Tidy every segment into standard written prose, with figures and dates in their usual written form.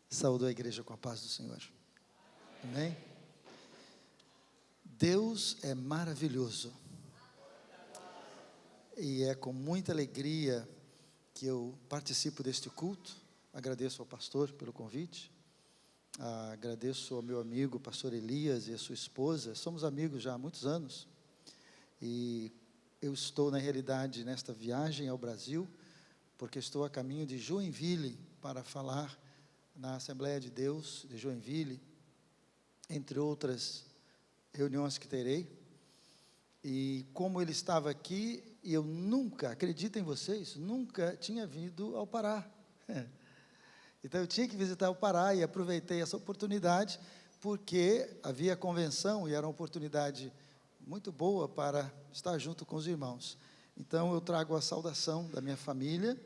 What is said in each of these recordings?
Saúdo a igreja com a paz do Senhor. Amém? Deus é maravilhoso. E é com muita alegria que eu participo deste culto. Agradeço ao pastor pelo convite. Agradeço ao meu amigo, pastor Elias, e a sua esposa. Somos amigos já há muitos anos. E eu estou, na realidade, nesta viagem ao Brasil, porque estou a caminho de Joinville para falar na Assembleia de Deus de Joinville, entre outras reuniões que terei. E como ele estava aqui, e eu nunca, acreditem vocês, nunca tinha vindo ao Pará. Então eu tinha que visitar o Pará e aproveitei essa oportunidade, porque havia convenção e era uma oportunidade muito boa para estar junto com os irmãos. Então eu trago a saudação da minha família,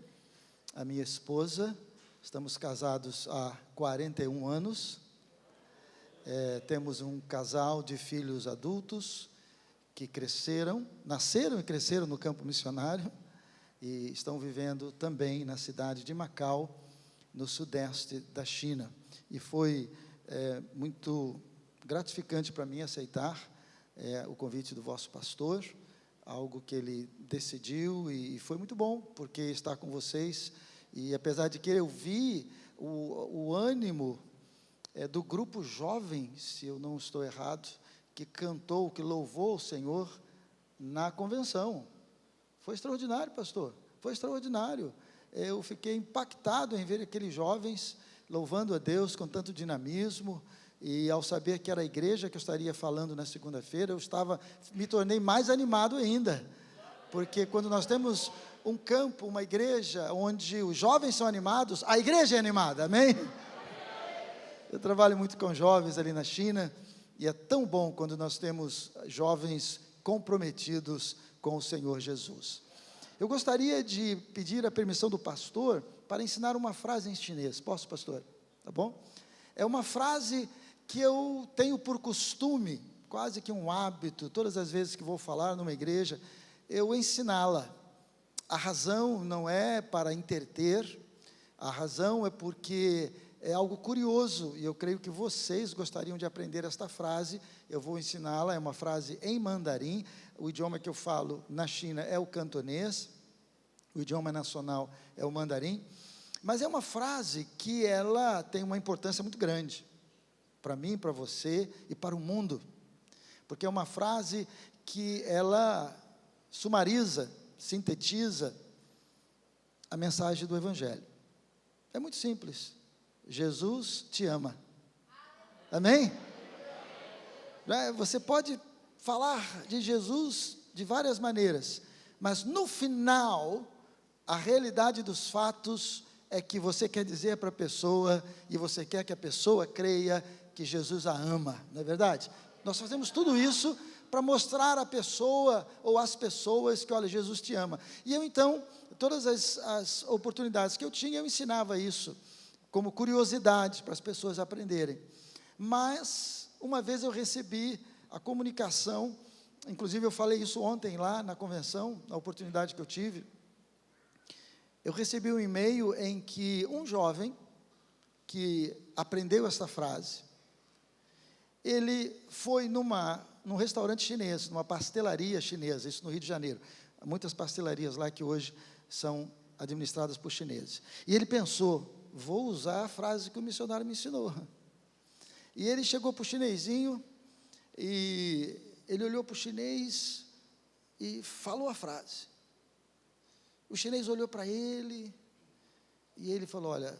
a minha esposa. Estamos casados há 41 anos, temos um casal de filhos adultos que nasceram e cresceram no campo missionário e estão vivendo também na cidade de Macau, no sudeste da China. E foi muito gratificante para mim aceitar o convite do vosso pastor, algo que ele decidiu, e foi muito bom, porque estar com vocês. E apesar de que eu vi o ânimo do grupo jovem, se eu não estou errado, que cantou, que louvou o Senhor na convenção. Foi extraordinário, pastor, foi extraordinário. Eu fiquei impactado em ver aqueles jovens louvando a Deus com tanto dinamismo, e ao saber que era a igreja que eu estaria falando na segunda-feira, me tornei mais animado ainda, porque quando nós temos um campo, uma igreja, onde os jovens são animados, a igreja é animada, amém? Eu trabalho muito com jovens ali na China, e é tão bom quando nós temos jovens comprometidos com o Senhor Jesus. Eu gostaria de pedir a permissão do pastor para ensinar uma frase em chinês. Posso, pastor? Tá bom? É uma frase que eu tenho por costume, quase que um hábito, todas as vezes que vou falar numa igreja, eu ensiná-la. A razão não é para entreter, a razão é porque é algo curioso, e eu creio que vocês gostariam de aprender esta frase. Eu vou ensiná-la, é uma frase em mandarim. O idioma que eu falo na China é o cantonês, o idioma nacional é o mandarim, mas é uma frase que ela tem uma importância muito grande, para mim, para você e para o mundo, porque é uma frase que ela sumariza, sintetiza a mensagem do Evangelho. É muito simples. Jesus te ama. Amém? Você pode falar de Jesus de várias maneiras, mas no final, a realidade dos fatos é que você quer dizer para a pessoa, e você quer que a pessoa creia que Jesus a ama, não é verdade? Nós fazemos tudo isso para mostrar à pessoa ou às pessoas que, olha, Jesus te ama. E eu então, todas as oportunidades que eu tinha, eu ensinava isso como curiosidade para as pessoas aprenderem. Mas uma vez eu recebi a comunicação, inclusive eu falei isso ontem lá na convenção, na oportunidade que eu tive. Eu recebi um e-mail em que um jovem que aprendeu essa frase, ele foi num restaurante chinês, numa pastelaria chinesa, isso no Rio de Janeiro. Há muitas pastelarias lá que hoje são administradas por chineses. E ele pensou, vou usar a frase que o missionário me ensinou. E ele chegou para o chinesinho, e ele olhou para o chinês e falou a frase. O chinês olhou para ele, e ele falou, olha,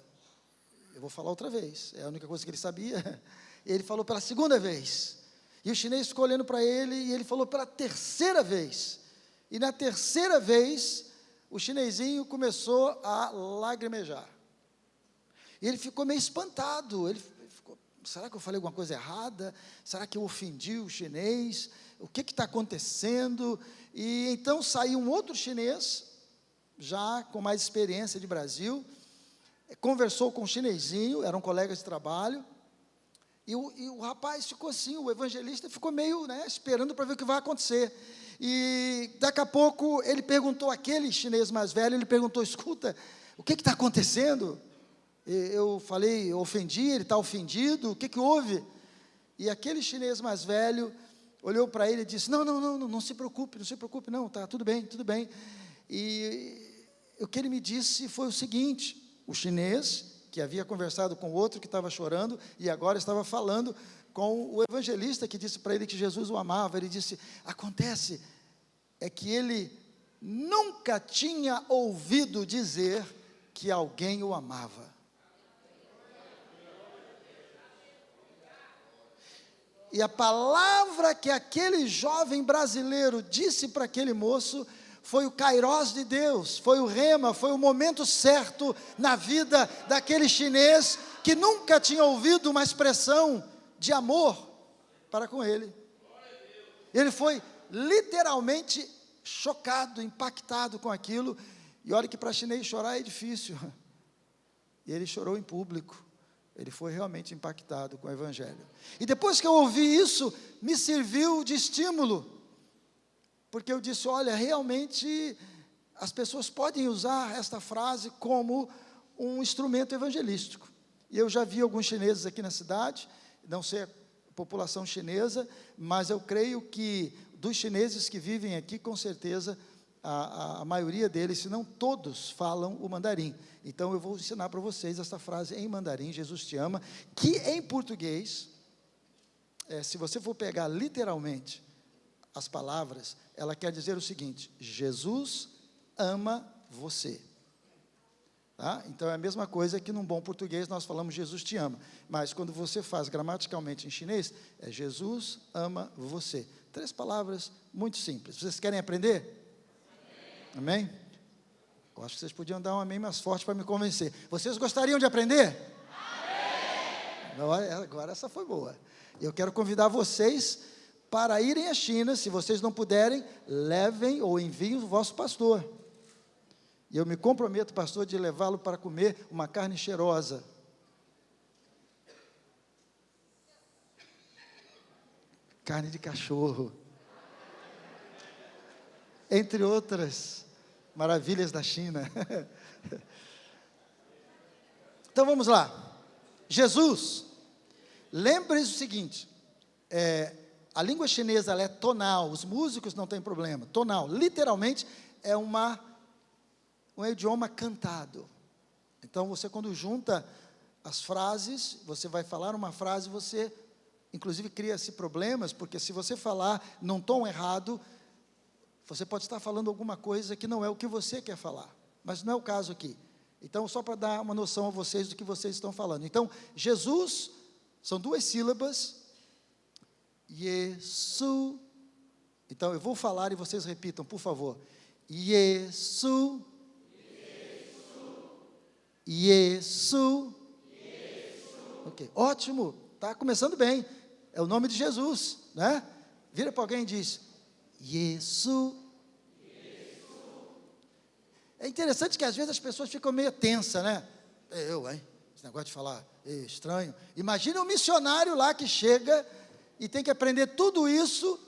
eu vou falar outra vez, é a única coisa que ele sabia. Ele falou pela segunda vez, e o chinês ficou olhando para ele, e ele falou pela terceira vez, e na terceira vez, o chinesinho começou a lagrimejar, e ele ficou meio espantado, ele ficou, será que eu falei alguma coisa errada? Será que eu ofendi o chinês? O que está acontecendo? E então saiu um outro chinês, já com mais experiência de Brasil, conversou com o chinesinho, eram colegas de trabalho, e o rapaz ficou assim, o evangelista ficou meio, esperando para ver o que vai acontecer. E daqui a pouco ele perguntou, aquele chinês mais velho, ele perguntou, escuta, o que está acontecendo? eu falei, eu ofendi, ele está ofendido, o que houve? E aquele chinês mais velho olhou para ele e disse, não se preocupe, não, tá, tudo bem. E o que ele me disse foi o seguinte, o chinês, que havia conversado com o outro que estava chorando, e agora estava falando com o evangelista que disse para ele que Jesus o amava, ele disse, acontece, é que ele nunca tinha ouvido dizer que alguém o amava. E a palavra que aquele jovem brasileiro disse para aquele moço foi o kairós de Deus, foi o rema, foi o momento certo na vida daquele chinês que nunca tinha ouvido uma expressão de amor para com ele. Ele foi literalmente chocado, impactado com aquilo, e olha que para chinês chorar é difícil, e ele chorou em público. Ele foi realmente impactado com o evangelho. E depois que eu ouvi isso, me serviu de estímulo, porque eu disse, olha, realmente as pessoas podem usar esta frase como um instrumento evangelístico. E eu já vi alguns chineses aqui na cidade, não sei a população chinesa, mas eu creio que dos chineses que vivem aqui, com certeza, a maioria deles, se não todos, falam o mandarim. Então, eu vou ensinar para vocês essa frase em mandarim, Jesus te ama, que em português, se você for pegar literalmente as palavras, ela quer dizer o seguinte, Jesus ama você. Tá? Então, é a mesma coisa que num bom português nós falamos Jesus te ama, mas quando você faz gramaticalmente em chinês, é Jesus ama você. 3 palavras muito simples. Vocês querem aprender? Amém? Eu acho que vocês podiam dar um amém mais forte para me convencer. Vocês gostariam de aprender? Amém! Agora essa foi boa. Eu quero convidar vocês para irem à China. Se vocês não puderem, levem ou enviem o vosso pastor. E eu me comprometo, pastor, de levá-lo para comer uma carne cheirosa. Carne de cachorro. Entre outras maravilhas da China. Então vamos lá. Jesus, lembre-se o seguinte, a língua chinesa ela é tonal, os músicos não têm problema, tonal, literalmente é um idioma cantado. Então você quando junta as frases, você vai falar uma frase, você inclusive cria-se problemas, porque se você falar num tom errado, você pode estar falando alguma coisa que não é o que você quer falar, mas não é o caso aqui. Então, só para dar uma noção a vocês do que vocês estão falando. Então, Jesus, são 2 sílabas, Yesu. Então, eu vou falar e vocês repitam, por favor. Yesu. Yesu. Ok, ótimo, está começando bem. É o nome de Jesus, né? Vira para alguém e diz, Yesu. É interessante que às vezes as pessoas ficam meio tensas, né? Esse negócio de falar estranho. Imagina um missionário lá que chega e tem que aprender tudo isso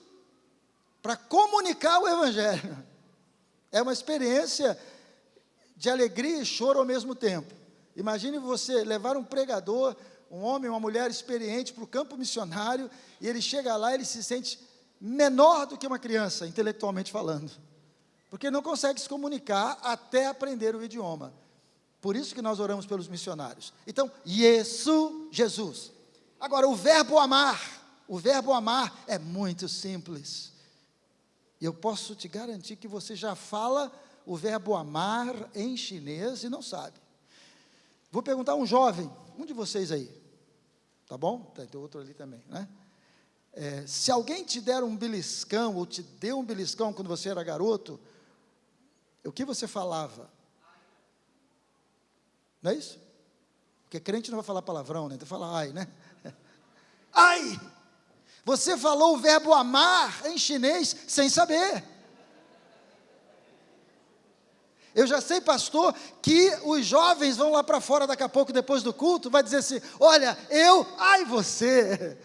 para comunicar o evangelho. É uma experiência de alegria e choro ao mesmo tempo. Imagine você levar um pregador, um homem, uma mulher experiente para o campo missionário, e ele chega lá e ele se sente menor do que uma criança, intelectualmente falando, porque não consegue se comunicar até aprender o idioma. Por isso que nós oramos pelos missionários. Então, Jesus. Agora, o verbo amar é muito simples. E eu posso te garantir que você já fala o verbo amar em chinês e não sabe. Vou perguntar a um jovem, um de vocês aí, tá bom? Tem outro ali também, né? Se alguém te der um beliscão, ou te deu um beliscão quando você era garoto, o que você falava? Não é isso? Porque crente não vai falar palavrão, né? Então fala ai, né? Ai! Você falou o verbo amar em chinês sem saber. Eu já sei, pastor, que os jovens vão lá para fora daqui a pouco, depois do culto, vai dizer assim, olha, ai você.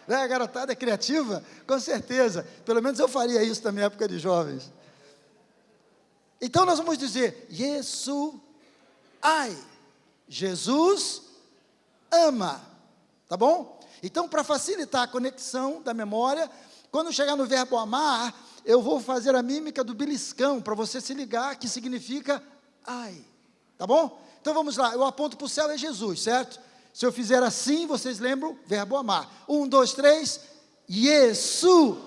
Né? A garotada é criativa? Com certeza. Pelo menos eu faria isso na minha época de jovens. Então nós vamos dizer, Yesu, ai. Jesus ama, tá bom? Então, para facilitar a conexão da memória, quando chegar no verbo amar, eu vou fazer a mímica do beliscão, para você se ligar, que significa ai, tá bom? Então vamos lá, eu aponto para o céu, é Jesus, certo? Se eu fizer assim, vocês lembram? Verbo amar. 1, 2, 3, Yesu,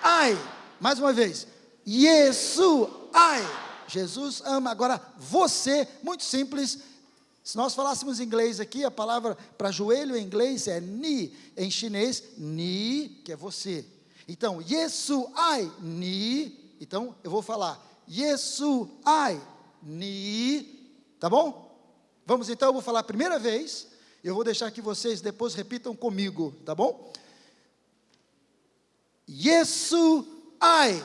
ai. Mais uma vez, Yesu, ai. Jesus ama. Agora, você, muito simples, se nós falássemos inglês aqui, a palavra para joelho em inglês é ni, em chinês, ni, que é você. Então, Yesu, ai, ni, então eu vou falar, Yesu, ai, ni, tá bom? Vamos então, eu vou falar a primeira vez, eu vou deixar que vocês depois repitam comigo, tá bom? Yesu, ai,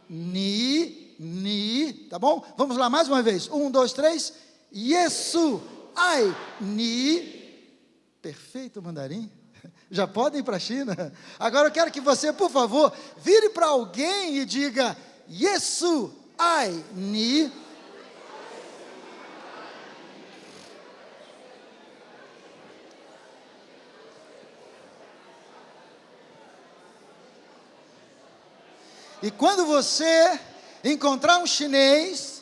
ni, tá bom? Vamos lá mais uma vez, 1, 2, 3, Yesu, ai, ni, perfeito mandarim, já podem ir para a China? Agora eu quero que você, por favor, vire para alguém e diga, Yesu, ai, ni. E quando você encontrar um chinês,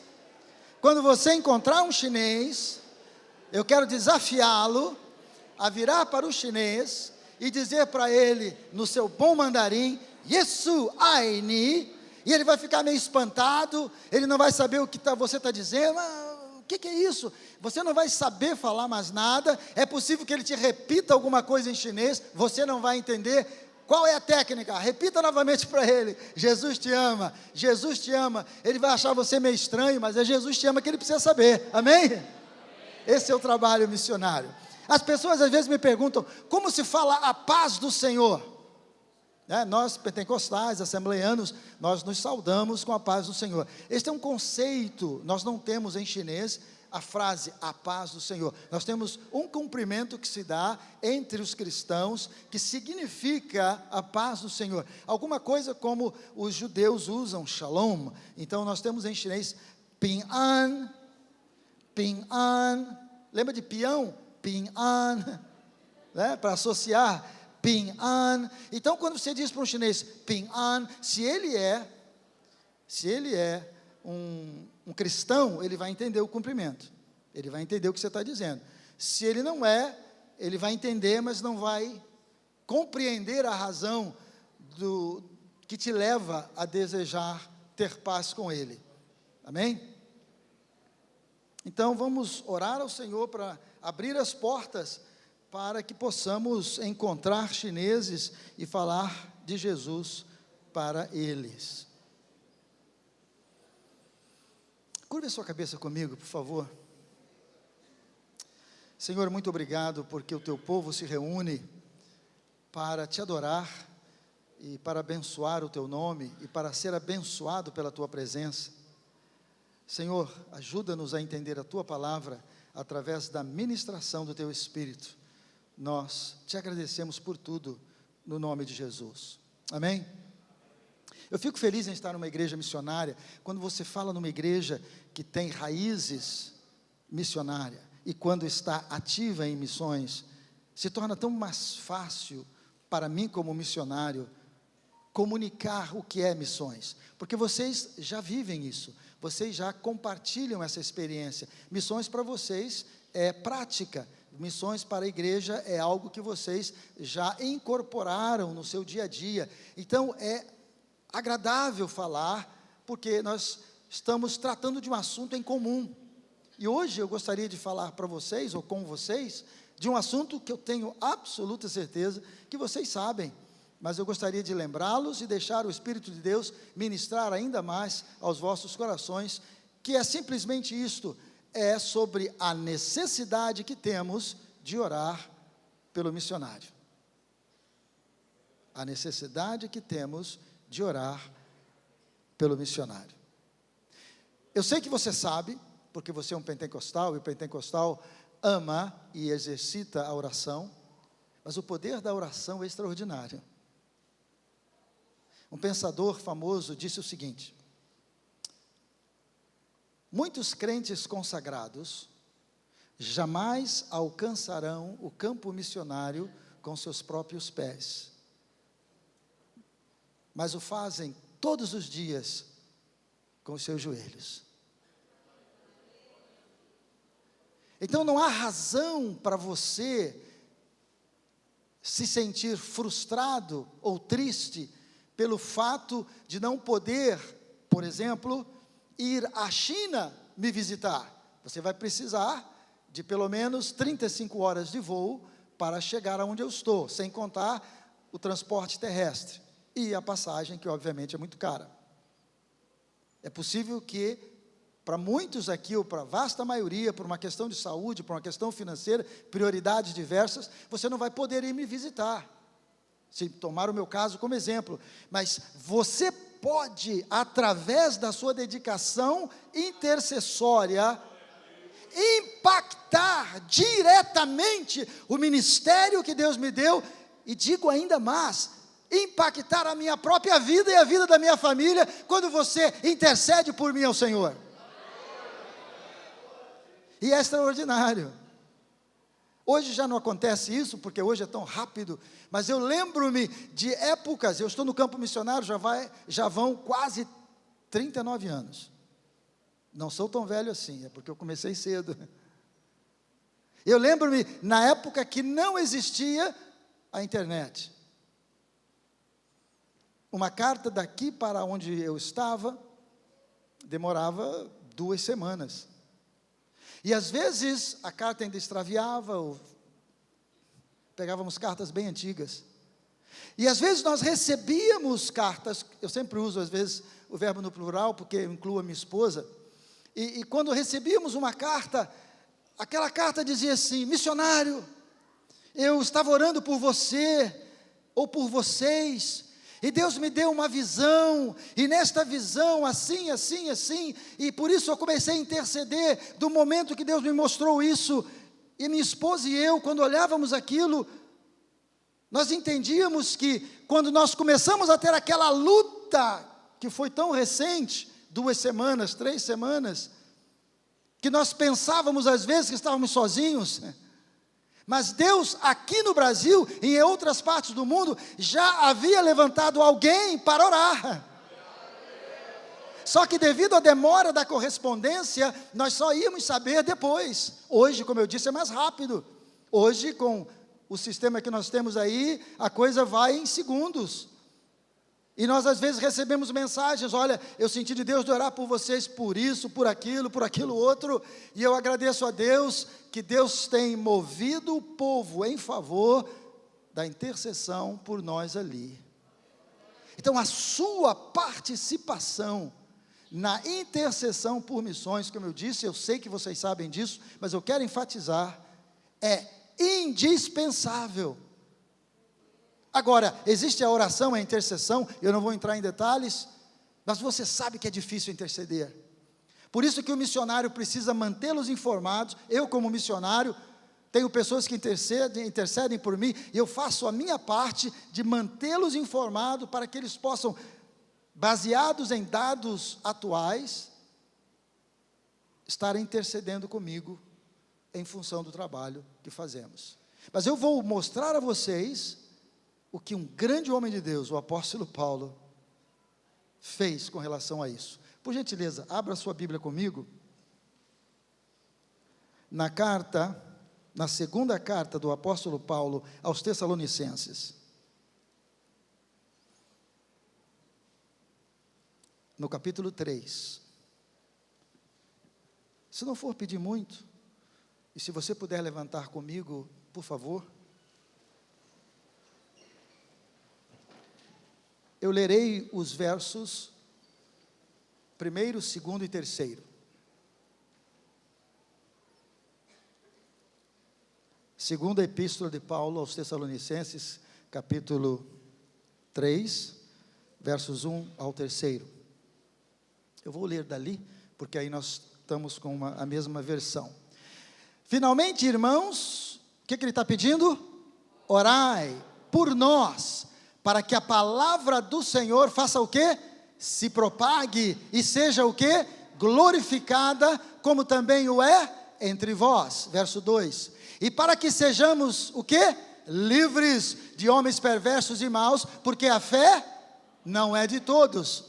eu quero desafiá-lo a virar para o chinês e dizer para ele, no seu bom mandarim, Yesu ai ni, e ele vai ficar meio espantado, ele não vai saber o que você está dizendo, o que é isso? Você não vai saber falar mais nada, é possível que ele te repita alguma coisa em chinês, você não vai entender. Qual é a técnica? Repita novamente para ele, Jesus te ama, ele vai achar você meio estranho, mas é Jesus te ama que ele precisa saber, amém? Esse é o trabalho missionário. As pessoas às vezes me perguntam, como se fala a paz do Senhor? Nós pentecostais, assembleianos, nós nos saudamos com a paz do Senhor. Este é um conceito, nós não temos em chinês a frase, a paz do Senhor. Nós temos um cumprimento que se dá entre os cristãos, que significa a paz do Senhor. Alguma coisa como os judeus usam, shalom. Então nós temos em chinês, ping an, lembra de peão? Ping an, para associar, ping an. Então quando você diz para um chinês, ping an, se ele é um cristão, ele vai entender o cumprimento, ele vai entender o que você está dizendo. Se ele não é, ele vai entender, mas não vai compreender a razão que te leva a desejar ter paz com ele, amém? Então vamos orar ao Senhor para abrir as portas, para que possamos encontrar chineses e falar de Jesus para eles. Curve a sua cabeça comigo, por favor. Senhor, muito obrigado, porque o teu povo se reúne para te adorar, e para abençoar o teu nome, e para ser abençoado pela tua presença. Senhor, ajuda-nos a entender a tua palavra, através da ministração do teu Espírito. Nós te agradecemos por tudo, no nome de Jesus, amém? Eu fico feliz em estar numa igreja missionária, quando você fala numa igreja que tem raízes missionárias, e quando está ativa em missões, se torna tão mais fácil para mim como missionário, comunicar o que é missões, porque vocês já vivem isso, vocês já compartilham essa experiência. Missões para vocês é prática, missões para a igreja é algo que vocês já incorporaram no seu dia a dia, então é agradável falar, porque nós estamos tratando de um assunto em comum, e hoje eu gostaria de falar para vocês, ou com vocês, de um assunto que eu tenho absoluta certeza, que vocês sabem, mas eu gostaria de lembrá-los, e deixar o Espírito de Deus ministrar ainda mais aos vossos corações, que é simplesmente isto, é sobre a necessidade que temos de orar pelo missionário, a necessidade que temos de orar pelo missionário. Eu sei que você sabe, porque você é um pentecostal, e o pentecostal ama e exercita a oração, mas o poder da oração é extraordinário. Um pensador famoso disse o seguinte: muitos crentes consagrados jamais alcançarão o campo missionário com seus próprios pés, mas o fazem todos os dias com os seus joelhos. Então não há razão para você se sentir frustrado ou triste pelo fato de não poder, por exemplo, ir à China me visitar. Você vai precisar de pelo menos 35 horas de voo para chegar aonde eu estou, sem contar o transporte terrestre e a passagem, que obviamente é muito cara. É possível que, para muitos aqui, ou para a vasta maioria, por uma questão de saúde, por uma questão financeira, prioridades diversas, você não vai poder ir me visitar, se tomar o meu caso como exemplo, mas você pode, através da sua dedicação intercessória, impactar diretamente o ministério que Deus me deu, e digo ainda mais, impactar a minha própria vida e a vida da minha família, quando você intercede por mim ao Senhor. E é extraordinário. Hoje já não acontece isso, porque hoje é tão rápido, mas eu lembro-me de épocas, eu estou no campo missionário, já vão quase 39 anos. Não sou tão velho assim, é porque eu comecei cedo. Eu lembro-me, na época que não existia a internet. Uma carta daqui para onde eu estava, demorava 2 semanas. E às vezes a carta ainda extraviava, ou pegávamos cartas bem antigas. E às vezes nós recebíamos cartas, eu sempre uso às vezes o verbo no plural, porque eu incluo a minha esposa. E quando recebíamos uma carta, aquela carta dizia assim: missionário, eu estava orando por você, ou por vocês, e Deus me deu uma visão, e nesta visão, assim, assim, assim, e por isso eu comecei a interceder, do momento que Deus me mostrou isso, e minha esposa e eu, quando olhávamos aquilo, nós entendíamos que, quando nós começamos a ter aquela luta, que foi tão recente, 2 semanas, 3 semanas, que nós pensávamos às vezes que estávamos sozinhos, mas Deus aqui no Brasil e em outras partes do mundo já havia levantado alguém para orar. Só que devido à demora da correspondência, nós só íamos saber depois. Hoje, como eu disse, é mais rápido. Hoje, com o sistema que nós temos aí, a coisa vai em segundos. E nós às vezes recebemos mensagens: olha, eu senti de Deus de orar por vocês, por isso, por aquilo outro, e eu agradeço a Deus, que Deus tem movido o povo em favor da intercessão por nós ali. Então a sua participação na intercessão por missões, como eu disse, eu sei que vocês sabem disso, mas eu quero enfatizar, é indispensável. Agora, existe a oração, a intercessão, eu não vou entrar em detalhes, mas você sabe que é difícil interceder. Por isso que o missionário precisa mantê-los informados. Eu, como missionário, tenho pessoas que intercedem por mim, e eu faço a minha parte de mantê-los informados, para que eles possam, baseados em dados atuais, estarem intercedendo comigo, em função do trabalho que fazemos. Mas eu vou mostrar a vocês o que um grande homem de Deus, o apóstolo Paulo, fez com relação a isso. Por gentileza, abra sua Bíblia comigo, na segunda carta do apóstolo Paulo aos Tessalonicenses, no capítulo 3, se não for pedir muito, e se você puder levantar comigo, por favor. Eu lerei os versos 1º, 2º e 3º. Segunda epístola de Paulo aos Tessalonicenses, capítulo 3, versos 1 ao 3º. Eu vou ler dali, porque aí nós estamos com a mesma versão. Finalmente, irmãos, o que ele está pedindo? Orai por nós, para que a palavra do Senhor faça o quê? Se propague e seja o quê? Glorificada, como também o é entre vós. Verso 2. E para que sejamos o quê? Livres de homens perversos e maus, porque a fé não é de todos.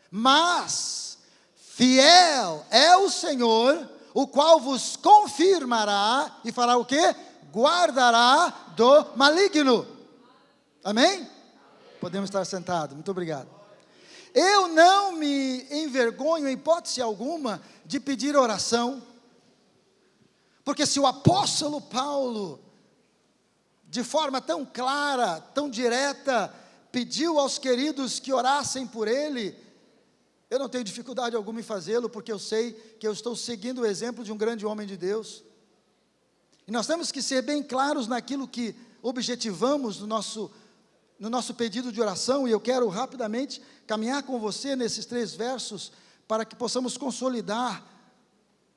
Mas fiel é o Senhor, o qual vos confirmará e fará o quê? Guardará do maligno. Amém? Podemos estar sentados, muito obrigado. Eu não me envergonho em hipótese alguma de pedir oração, porque se o apóstolo Paulo, de forma tão clara, tão direta, pediu aos queridos que orassem por ele, eu não tenho dificuldade alguma em fazê-lo, porque eu sei que eu estou seguindo o exemplo de um grande homem de Deus. E nós temos que ser bem claros naquilo que objetivamos no nosso pedido de oração, e eu quero rapidamente caminhar com você nesses 3 versos, para que possamos consolidar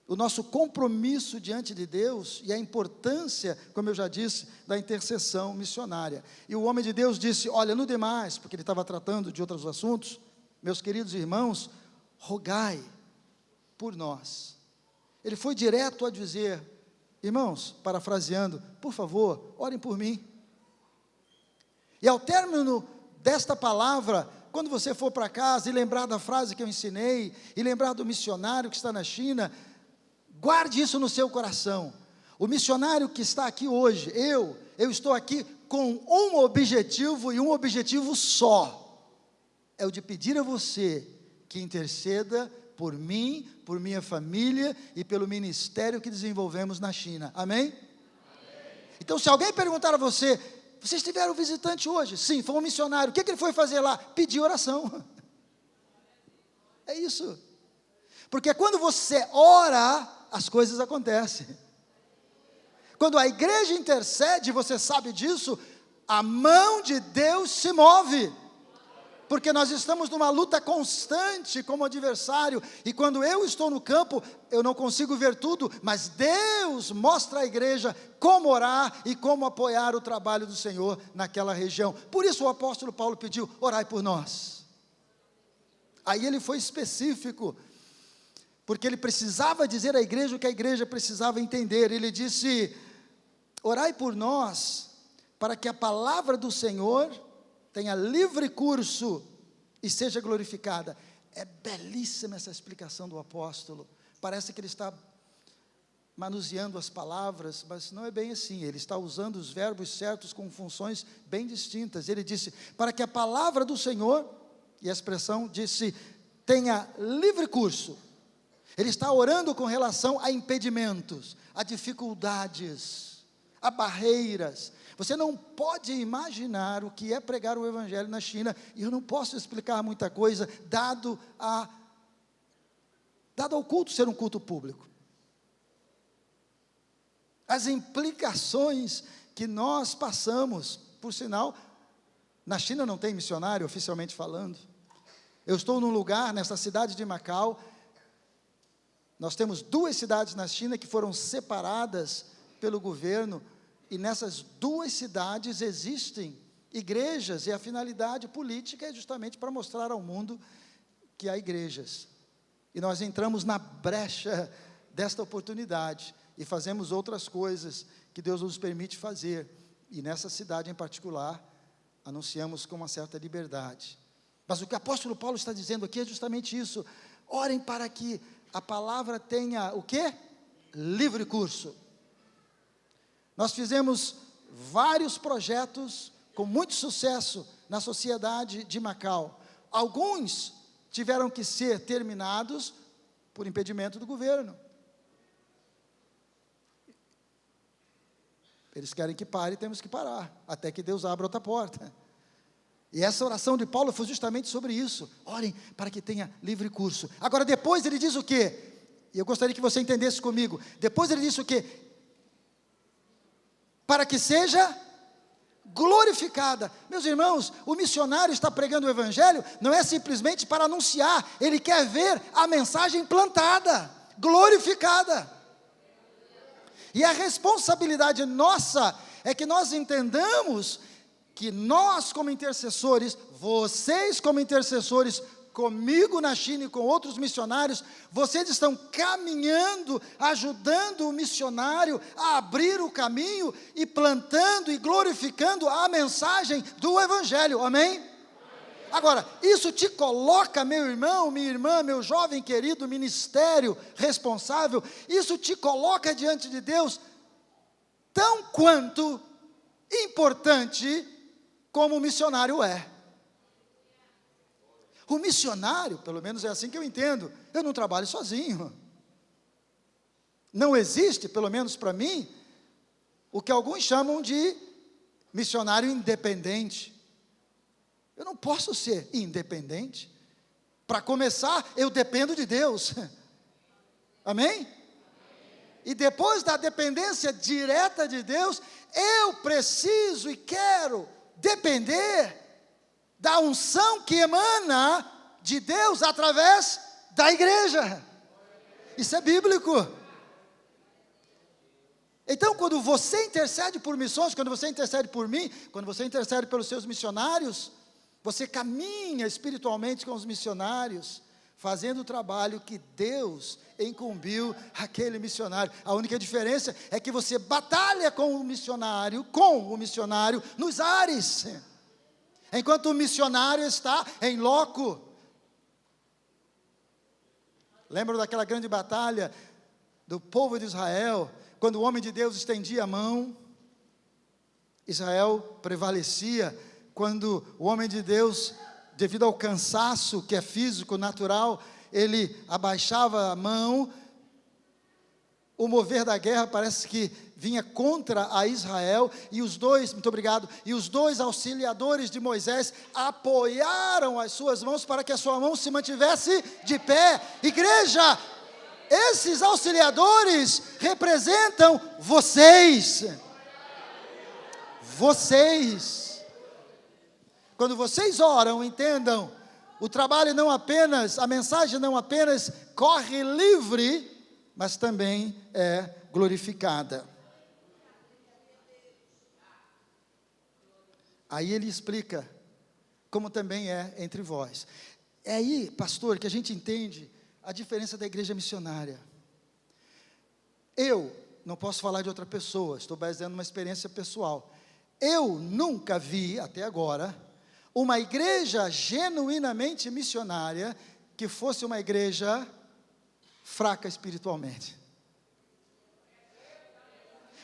o nosso compromisso diante de Deus, e a importância, como eu já disse, da intercessão missionária. E o homem de Deus disse, olha, no demais, porque ele estava tratando de outros assuntos, meus queridos irmãos, rogai por nós. Ele foi direto a dizer, irmãos, parafraseando, por favor, orem por mim. E ao término desta palavra, quando você for para casa e lembrar da frase que eu ensinei, e lembrar do missionário que está na China, guarde isso no seu coração. O missionário que está aqui hoje, eu estou aqui com um objetivo, e um objetivo só, é o de pedir a você que interceda por mim, por minha família e pelo ministério que desenvolvemos na China. Amém? Amém. Então, se alguém perguntar a você, vocês tiveram visitante hoje? Sim, foi um missionário. O que ele foi fazer lá? Pedir oração. É isso. Porque quando você ora, as coisas acontecem. Quando a igreja intercede, você sabe disso, a mão de Deus se move. Porque nós estamos numa luta constante como adversário, e quando eu estou no campo, eu não consigo ver tudo, mas Deus mostra à igreja como orar e como apoiar o trabalho do Senhor naquela região. Por isso o apóstolo Paulo pediu, orai por nós. Aí ele foi específico, porque ele precisava dizer à igreja o que a igreja precisava entender. Ele disse, orai por nós, para que a palavra do Senhor tenha livre curso e seja glorificada. É belíssima essa explicação do apóstolo. Parece que ele está manuseando as palavras, mas não é bem assim. Ele está usando os verbos certos com funções bem distintas. Ele disse, para que a palavra do Senhor, e a expressão disse, tenha livre curso. Ele está orando com relação a impedimentos, a dificuldades, a barreiras. Você não pode imaginar o que é pregar o evangelho na China, e eu não posso explicar muita coisa, dado ao culto ser um culto público. As implicações que nós passamos, por sinal, na China não tem missionário, oficialmente falando. Eu estou num lugar, nessa cidade de Macau, nós temos 2 cidades na China que foram separadas pelo governo, e nessas 2 cidades existem igrejas, e a finalidade política é justamente para mostrar ao mundo que há igrejas. E nós entramos na brecha desta oportunidade, e fazemos outras coisas que Deus nos permite fazer, e nessa cidade em particular, anunciamos com uma certa liberdade. Mas o que o apóstolo Paulo está dizendo aqui é justamente isso, orem para que a palavra tenha o quê? Livre curso. Nós fizemos vários projetos com muito sucesso na sociedade de Macau. Alguns tiveram que ser terminados por impedimento do governo. Eles querem que pare, temos que parar, até que Deus abra outra porta. E essa oração de Paulo foi justamente sobre isso. Orem para que tenha livre curso. Agora depois ele diz o quê? E eu gostaria que você entendesse comigo. Depois ele diz o quê? Para que seja glorificada. Meus irmãos, o missionário está pregando o evangelho, não é simplesmente para anunciar, ele quer ver a mensagem plantada, glorificada. E a responsabilidade nossa é que nós entendamos que nós como intercessores, vocês como intercessores, comigo na China e com outros missionários, vocês estão caminhando, ajudando o missionário a abrir o caminho e plantando e glorificando a mensagem do Evangelho, amém? Agora, isso te coloca, meu irmão, minha irmã, meu jovem querido, ministério responsável, isso te coloca diante de Deus tão quanto importante como o missionário é. O missionário, pelo menos é assim que eu entendo, eu não trabalho sozinho. Não existe, pelo menos para mim, o que alguns chamam de missionário independente. Eu não posso ser independente. Para começar, eu dependo de Deus. Amém? E depois da dependência direta de Deus, eu preciso e quero depender da unção que emana de Deus através da igreja. Isso é bíblico. Então, quando você intercede por missões, quando você intercede por mim, quando você intercede pelos seus missionários, você caminha espiritualmente com os missionários, fazendo o trabalho que Deus incumbiu aquele missionário. A única diferença é que você batalha com o missionário nos ares, enquanto o missionário está em loco. Lembra daquela grande batalha do povo de Israel, quando o homem de Deus estendia a mão, Israel prevalecia. Quando o homem de Deus, devido ao cansaço que é físico, natural, ele abaixava a mão, o mover da guerra parece que vinha contra a Israel, e os dois auxiliadores de Moisés apoiaram as suas mãos para que a sua mão se mantivesse de pé. Igreja, esses auxiliadores representam vocês. Quando vocês oram, entendam, o trabalho não apenas, a mensagem não apenas corre livre, mas também é glorificada. Aí ele explica como também é entre vós. É aí, pastor, que a gente entende a diferença da igreja missionária. Eu não posso falar de outra pessoa, estou baseando numa experiência pessoal. Eu nunca vi, até agora, uma igreja genuinamente missionária que fosse uma igreja fraca espiritualmente.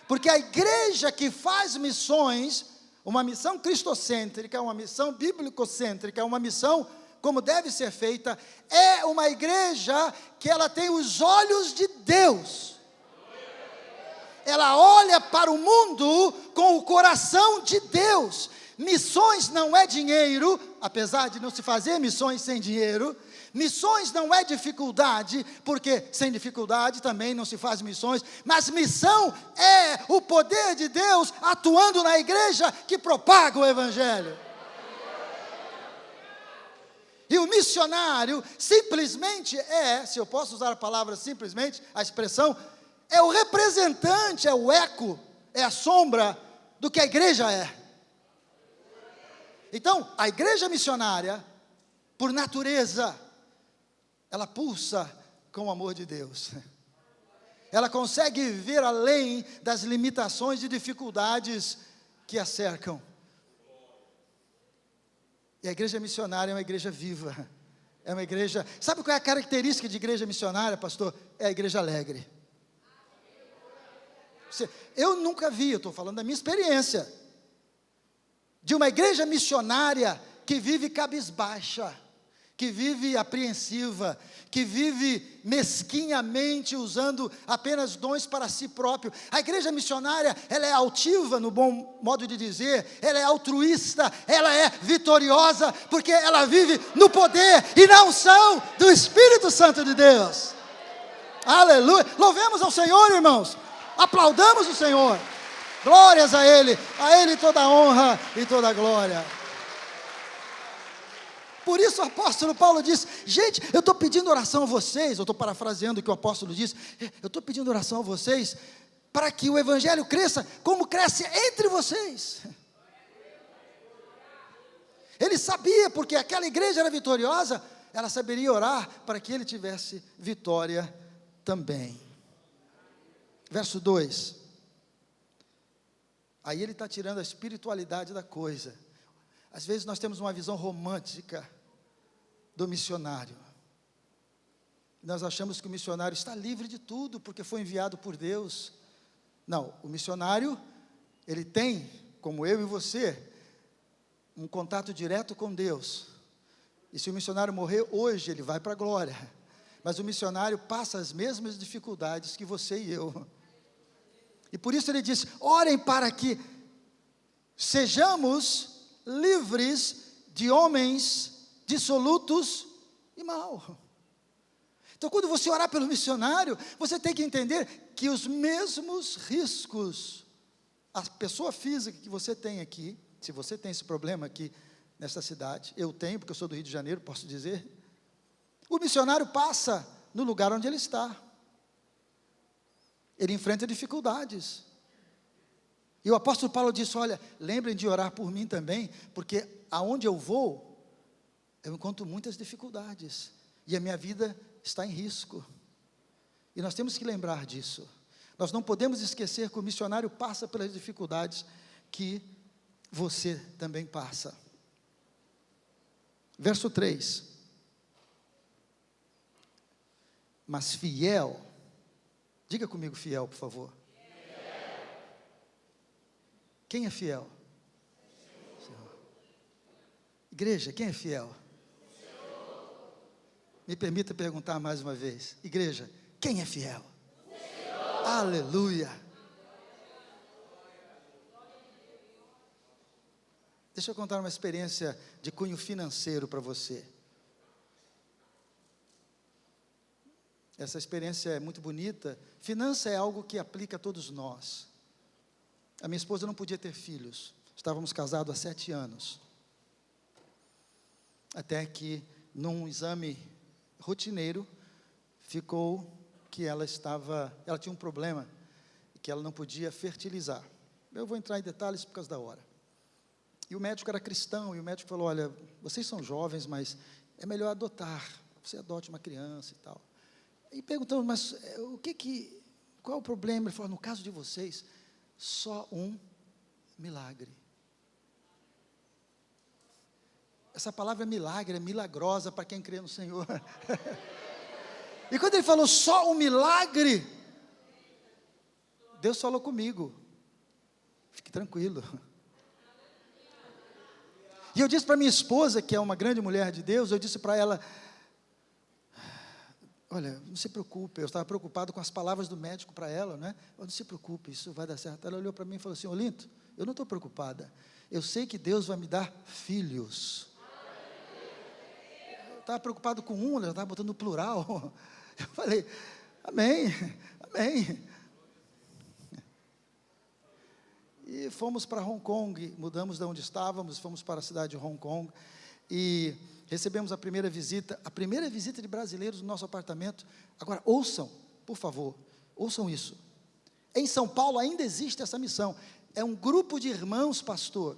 Porque a igreja que faz missões, uma missão cristocêntrica, uma missão bíblico-cêntrica, uma missão como deve ser feita, é uma igreja que ela tem os olhos de Deus. Ela olha para o mundo com o coração de Deus. Missões não é dinheiro, apesar de não se fazer missões sem dinheiro. Missões não é dificuldade, porque sem dificuldade também não se faz missões. Mas missão é o poder de Deus atuando na igreja que propaga o Evangelho. E o missionário simplesmente é, se eu posso usar a palavra simplesmente, a expressão, é o representante, é o eco, é a sombra do que a igreja é. Então, a igreja missionária, por natureza, ela pulsa com o amor de Deus. Ela consegue ver além das limitações e dificuldades que a cercam. E a igreja missionária é uma igreja viva. É uma igreja... Sabe qual é a característica de igreja missionária, pastor? É a igreja alegre. Eu nunca vi, eu estou falando da minha experiência, de uma igreja missionária que vive cabisbaixa, que vive apreensiva, que vive mesquinhamente usando apenas dons para si próprio. A igreja missionária, ela é altiva, no bom modo de dizer, ela é altruísta, ela é vitoriosa, porque ela vive no poder e na unção do Espírito Santo de Deus. Aleluia! Louvemos ao Senhor, irmãos! Aplaudamos o Senhor! Glórias a Ele toda a honra e toda a glória. Por isso o apóstolo Paulo diz, gente, eu estou pedindo oração a vocês, eu estou parafraseando o que o apóstolo diz, eu estou pedindo oração a vocês, para que o Evangelho cresça, como cresce entre vocês. Ele sabia, porque aquela igreja era vitoriosa, ela saberia orar para que ele tivesse vitória também. Verso 2. Aí ele está tirando a espiritualidade da coisa. Às vezes nós temos uma visão romântica do missionário. Nós achamos que o missionário está livre de tudo, porque foi enviado por Deus. Não, o missionário, ele tem, como eu e você, um contato direto com Deus. E se o missionário morrer hoje, ele vai para a glória. Mas o missionário passa as mesmas dificuldades que você e eu. E por isso ele diz: orem para que sejamos livres de homens dissolutos e maus. Então, quando você orar pelo missionário, você tem que entender que os mesmos riscos, a pessoa física que você tem aqui, se você tem esse problema aqui nessa cidade, eu tenho, porque eu sou do Rio de Janeiro, posso dizer, o missionário passa no lugar onde ele está. Ele enfrenta dificuldades. E o apóstolo Paulo disse: olha, lembrem de orar por mim também, porque aonde eu vou, eu encontro muitas dificuldades, e a minha vida está em risco, e nós temos que lembrar disso. Nós não podemos esquecer que o missionário passa pelas dificuldades que você também passa. Verso 3. Mas fiel, diga comigo fiel, por favor. Fiel. Quem é fiel? Senhor. Igreja, quem é fiel? Me permita perguntar mais uma vez. Igreja, quem é fiel? Senhor. Aleluia. Deixa eu contar uma experiência de cunho financeiro para você. Essa experiência é muito bonita. Finança é algo que aplica a todos nós. A minha esposa não podia ter filhos. Estávamos casados há 7 anos. Até que, num exame rotineiro, ficou que ela tinha um problema, que ela não podia fertilizar. Eu vou entrar em detalhes por causa da hora. E o médico era cristão, e o médico falou: olha, vocês são jovens, mas é melhor adotar, você adote uma criança e tal. E perguntamos: mas qual é o problema? Ele falou: no caso de vocês, só um milagre. Essa palavra milagre é milagrosa para quem crê no Senhor. E quando ele falou só um milagre, Deus falou comigo: fique tranquilo. E eu disse para minha esposa, que é uma grande mulher de Deus, eu disse para ela: olha, não se preocupe. Eu estava preocupado com as palavras do médico para ela, né? Não se preocupe, isso vai dar certo. Ela olhou para mim e falou assim: Olinto, eu não estou preocupada, eu sei que Deus vai me dar filhos. Eu estava preocupado com um, ela estava botando no plural. Eu falei: amém, amém. E fomos para Hong Kong, mudamos de onde estávamos, fomos para a cidade de Hong Kong, e recebemos a primeira visita de brasileiros no nosso apartamento. Agora, ouçam, por favor, ouçam isso. Em São Paulo ainda existe essa missão. É um grupo de irmãos, pastor,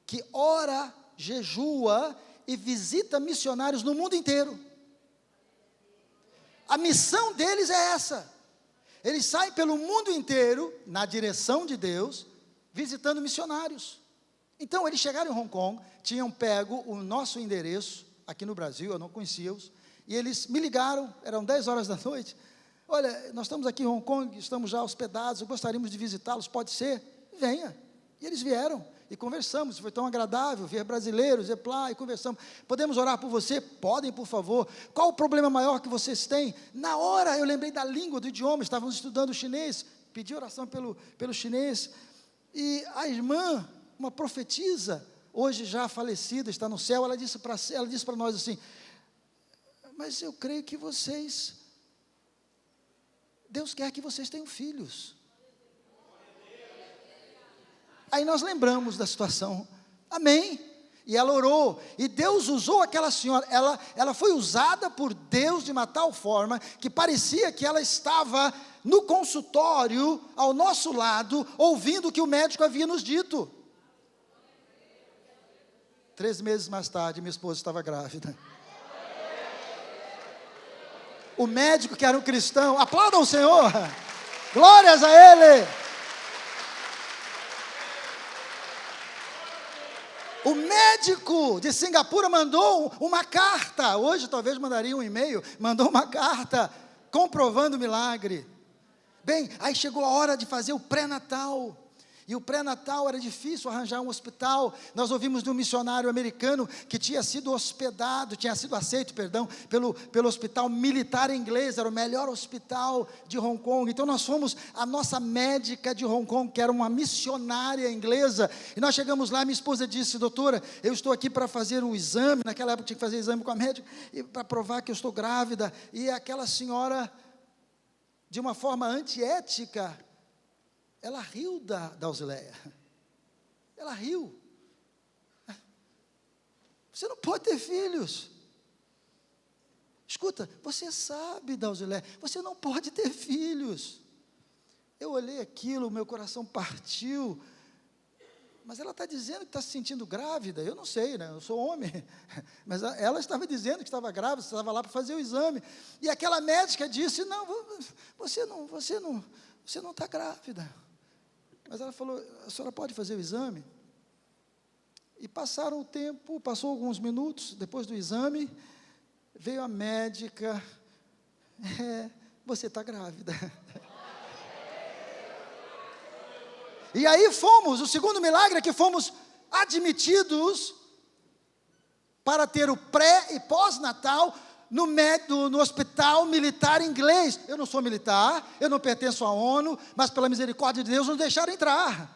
que ora, jejua e visita missionários no mundo inteiro. A missão deles é essa. Eles saem pelo mundo inteiro, na direção de Deus, visitando missionários. Então, eles chegaram em Hong Kong, tinham pego o nosso endereço, aqui no Brasil, eu não conhecia-os, e eles me ligaram, eram 10 horas da noite: olha, nós estamos aqui em Hong Kong, estamos já hospedados, gostaríamos de visitá-los, pode ser? Venha. E eles vieram, e conversamos, foi tão agradável ver brasileiros, e conversamos. Podemos orar por você? Podem, por favor. Qual o problema maior que vocês têm? Na hora, eu lembrei da língua, do idioma, estávamos estudando chinês, pedi oração pelo chinês, e a irmã, uma profetisa, hoje já falecida, está no céu, ela disse para nós assim: mas eu creio que Deus quer que vocês tenham filhos. Aí nós lembramos da situação, amém, e ela orou, e Deus usou aquela senhora, ela foi usada por Deus de uma tal forma, que parecia que ela estava no consultório, ao nosso lado, ouvindo o que o médico havia nos dito. 3 meses mais tarde, minha esposa estava grávida. O médico que era um cristão, aplaudam o Senhor, glórias a Ele. O médico de Singapura mandou uma carta, hoje talvez mandaria um e-mail, mandou uma carta comprovando o milagre. Bem, aí chegou a hora de fazer o pré-natal, e o pré-natal era difícil arranjar um hospital. Nós ouvimos de um missionário americano que tinha sido aceito, pelo hospital militar inglês, era o melhor hospital de Hong Kong. Então nós fomos, a nossa médica de Hong Kong, que era uma missionária inglesa, e nós chegamos lá, minha esposa disse: doutora, eu estou aqui para fazer um exame, naquela época tinha que fazer exame com a médica, para provar que eu estou grávida, e aquela senhora, de uma forma antiética, ela riu da Dausileia. Ela riu. Você não pode ter filhos. Escuta, você sabe, Dausileia, você não pode ter filhos. Eu olhei aquilo, meu coração partiu. Mas ela está dizendo que está se sentindo grávida. Eu não sei, né? Eu sou homem. Mas ela estava dizendo que estava grávida, estava lá para fazer o exame. E aquela médica disse: não, você não está grávida. Mas ela falou: a senhora pode fazer o exame? E passaram o tempo, passou alguns minutos, depois do exame, veio a médica: você está grávida. E aí o segundo milagre é que fomos admitidos para ter o pré e pós-natal no hospital militar inglês. Eu não sou militar, eu não pertenço à ONU, mas pela misericórdia de Deus nos deixaram entrar.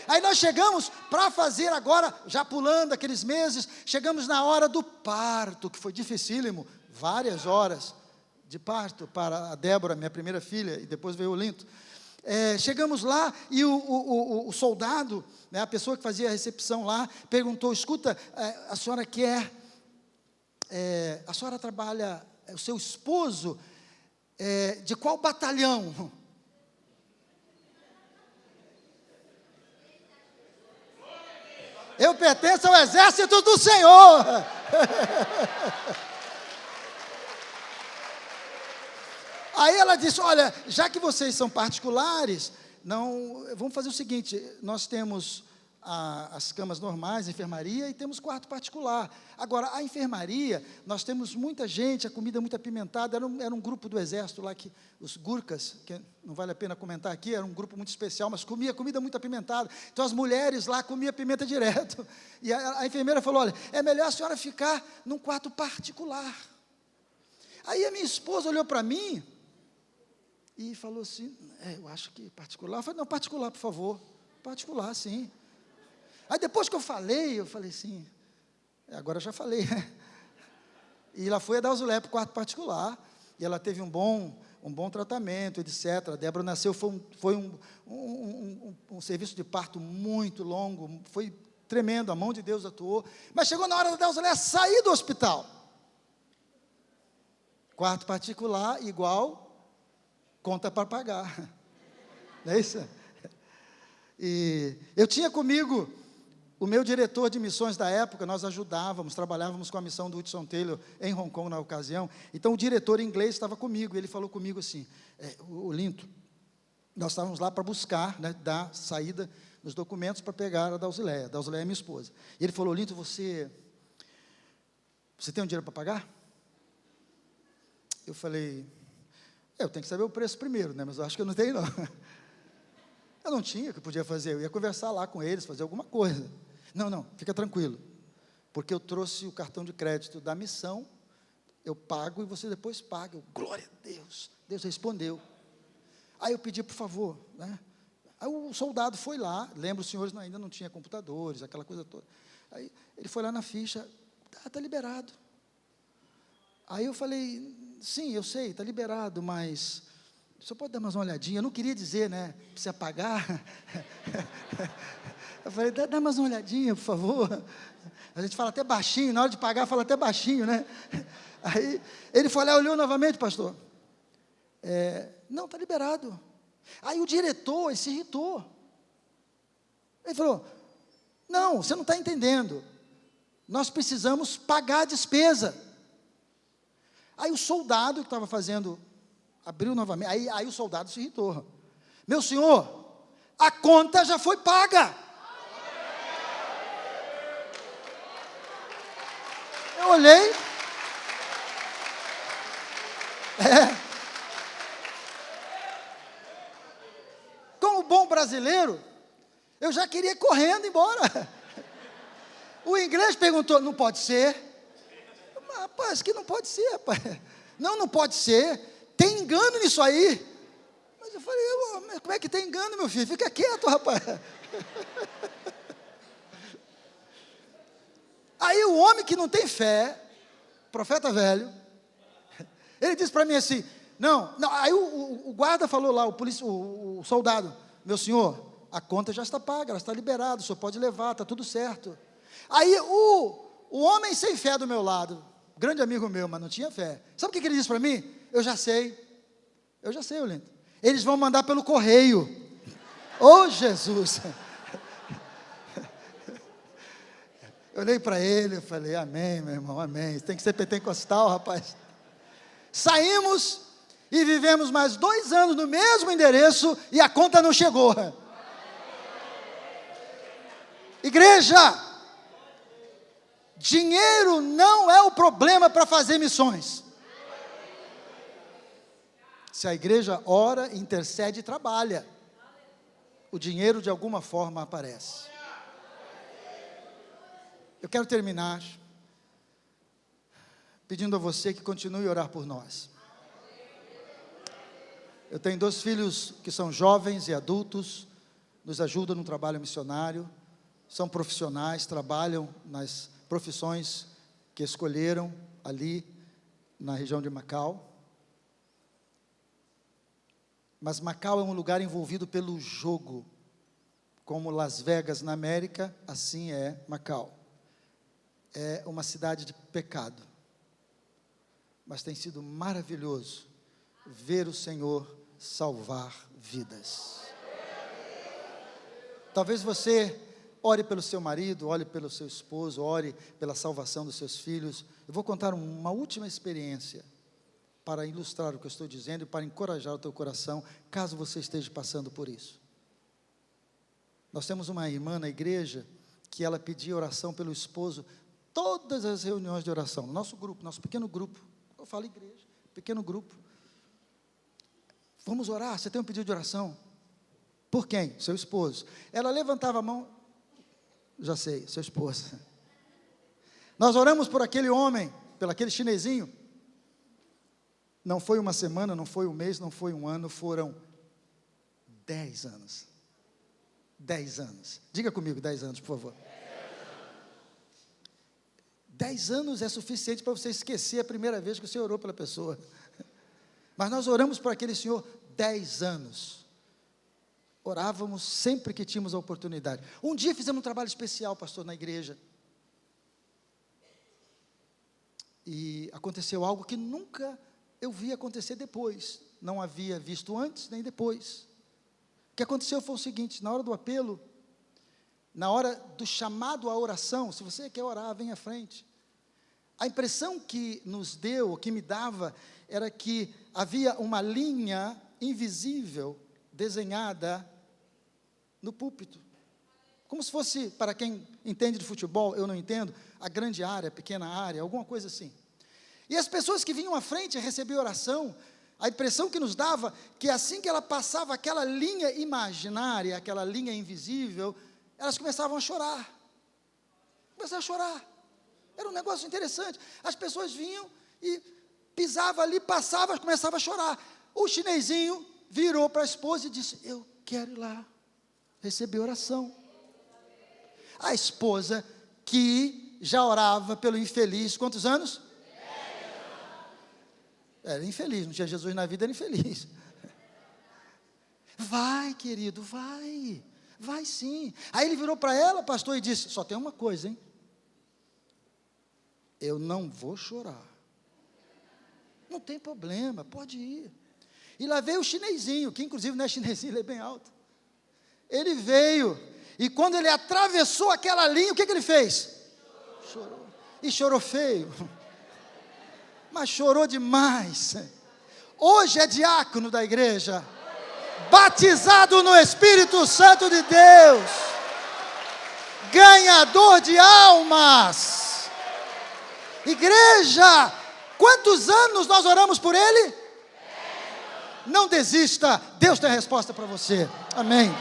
Aí nós chegamos para fazer agora, já pulando aqueles meses, chegamos na hora do parto, que foi dificílimo, várias horas de parto para a Débora, minha primeira filha, e depois veio o Linto. Chegamos lá e o soldado, né, a pessoa que fazia a recepção lá, perguntou: escuta, a senhora quer... a senhora trabalha, o seu esposo, de qual batalhão? Eu pertenço ao exército do Senhor. Aí ela disse: olha, já que vocês são particulares, vamos fazer o seguinte, nós temos as camas normais, a enfermaria, e temos quarto particular. Agora, a enfermaria, nós temos muita gente, a comida muito apimentada. Era um grupo do exército lá, os Gurkhas, que não vale a pena comentar aqui, era um grupo muito especial, mas comia comida muito apimentada. Então as mulheres lá comiam pimenta direto. E a enfermeira falou: olha, é melhor a senhora ficar num quarto particular. Aí a minha esposa olhou para mim e falou assim: eu acho que particular. Eu falei: não, particular, por favor. Particular, sim. Aí depois que eu falei assim, agora eu já falei, né? E ela foi a Dausileia para o quarto particular, e ela teve um bom tratamento, etc. A Débora nasceu, foi um serviço de parto muito longo, foi tremendo, a mão de Deus atuou, mas chegou na hora da Dausileia sair do hospital. Quarto particular, igual, conta para pagar, não é isso? E eu tinha comigo o meu diretor de missões da época, nós trabalhávamos com a missão do Hudson Taylor em Hong Kong na ocasião. Então o diretor inglês estava comigo, ele falou comigo assim: o Linto, nós estávamos lá para buscar, né, dar saída nos documentos para pegar a Dausileia. A Dausileia é minha esposa. E ele falou: Linto, você tem um dinheiro para pagar? Eu falei: eu tenho que saber o preço primeiro, né, mas eu acho que eu não tenho, não. Eu não tinha o que eu podia fazer, eu ia conversar lá com eles, fazer alguma coisa. Não, fica tranquilo, porque eu trouxe o cartão de crédito da missão, eu pago e você depois paga. Glória a Deus, Deus respondeu. Aí eu pedi: por favor, né? Aí o soldado foi lá, lembra, os senhores ainda não tinham computadores, aquela coisa toda. Aí ele foi lá na ficha: está liberado. Aí eu falei: sim, eu sei, está liberado, mas o senhor pode dar mais uma olhadinha? Eu não queria dizer, né, precisa pagar. Eu falei: dá mais uma olhadinha, por favor. A gente fala até baixinho, na hora de pagar fala até baixinho, né? Aí ele foi lá, olhou novamente: pastor, não, está liberado. Aí o diretor, ele se irritou. Ele falou: não, você não está entendendo, nós precisamos pagar a despesa. Aí o soldado que estava fazendo, abriu novamente, aí o soldado se irritou. Meu senhor, a conta já foi paga. Eu olhei. Como bom brasileiro, eu já queria ir correndo embora. O inglês perguntou, não pode ser? Rapaz, que não pode ser, rapaz. Não pode ser. Tem engano nisso aí. Mas eu falei, mas como é que tem engano, meu filho? Fica quieto, rapaz. Aí o homem que não tem fé, profeta velho, ele disse para mim assim, não, aí o guarda falou lá, o soldado, meu senhor, a conta já está paga, ela está liberada, o senhor pode levar, está tudo certo. Aí o homem sem fé do meu lado, grande amigo meu, mas não tinha fé, sabe o que ele disse para mim? Eu já sei, Olinto, eles vão mandar pelo correio. Oh, Jesus! Eu olhei para ele, eu falei, amém, meu irmão, amém, tem que ser pentecostal, rapaz. Saímos e vivemos mais 2 anos no mesmo endereço e a conta não chegou. Igreja, dinheiro não é o problema para fazer missões. Se a igreja ora, intercede e trabalha, o dinheiro de alguma forma aparece. Eu quero terminar pedindo a você que continue a orar por nós. Eu tenho 2 filhos que são jovens e adultos, nos ajudam no trabalho missionário, são profissionais, trabalham nas profissões que escolheram ali na região de Macau. Mas Macau é um lugar envolvido pelo jogo, como Las Vegas na América, assim é Macau. É uma cidade de pecado, mas tem sido maravilhoso ver o Senhor salvar vidas. Talvez você ore pelo seu marido, ore pelo seu esposo, ore pela salvação dos seus filhos. Eu vou contar uma última experiência para ilustrar o que eu estou dizendo e para encorajar o teu coração, caso você esteja passando por isso. Nós temos uma irmã na igreja que ela pedia oração pelo esposo, todas as reuniões de oração, nosso grupo, nosso pequeno grupo, eu falo igreja, pequeno grupo, vamos orar, você tem um pedido de oração? Por quem? Seu esposo. Ela levantava a mão, já sei, seu esposo. Nós oramos por aquele homem, por aquele chinesinho, não foi uma semana, não foi um mês, não foi um ano, foram 10 anos. 10 anos, diga comigo 10 anos, por favor. 10 anos é suficiente para você esquecer a primeira vez que você orou pela pessoa. Mas nós oramos por aquele senhor 10 anos. Orávamos sempre que tínhamos a oportunidade. Um dia fizemos um trabalho especial, pastor, na igreja. E aconteceu algo que nunca eu vi acontecer depois. Não havia visto antes nem depois. O que aconteceu foi o seguinte, na hora do apelo, na hora do chamado à oração, se você quer orar, vem à frente. A impressão que nos deu, que me dava, era que havia uma linha invisível desenhada no púlpito. Como se fosse, para quem entende de futebol, eu não entendo, a grande área, a pequena área, alguma coisa assim. E as pessoas que vinham à frente a receber oração, a impressão que nos dava, que assim que ela passava aquela linha imaginária, aquela linha invisível, elas começavam a chorar. Começavam a chorar. Era um negócio interessante. As pessoas vinham e pisavam ali, passavam, começavam a chorar. O chinesinho virou para a esposa e disse, eu quero ir lá receber oração. A esposa, que já orava pelo infeliz, quantos anos? Era infeliz, não tinha Jesus na vida, era infeliz. Vai, querido, vai sim. Aí ele virou para ela, pastor, e disse, só tem uma coisa, hein? Eu não vou chorar. Não tem problema, pode ir. E lá veio o chinesinho, que inclusive não é chinesinho, ele é bem alto. Ele veio, e quando ele atravessou aquela linha, o que ele fez? Chorou. E chorou feio. mas chorou demais. Hoje é diácono da igreja, batizado no Espírito Santo de Deus, ganhador de almas. Igreja, quantos anos nós oramos por ele? Não desista, Deus tem a resposta para você. Amém.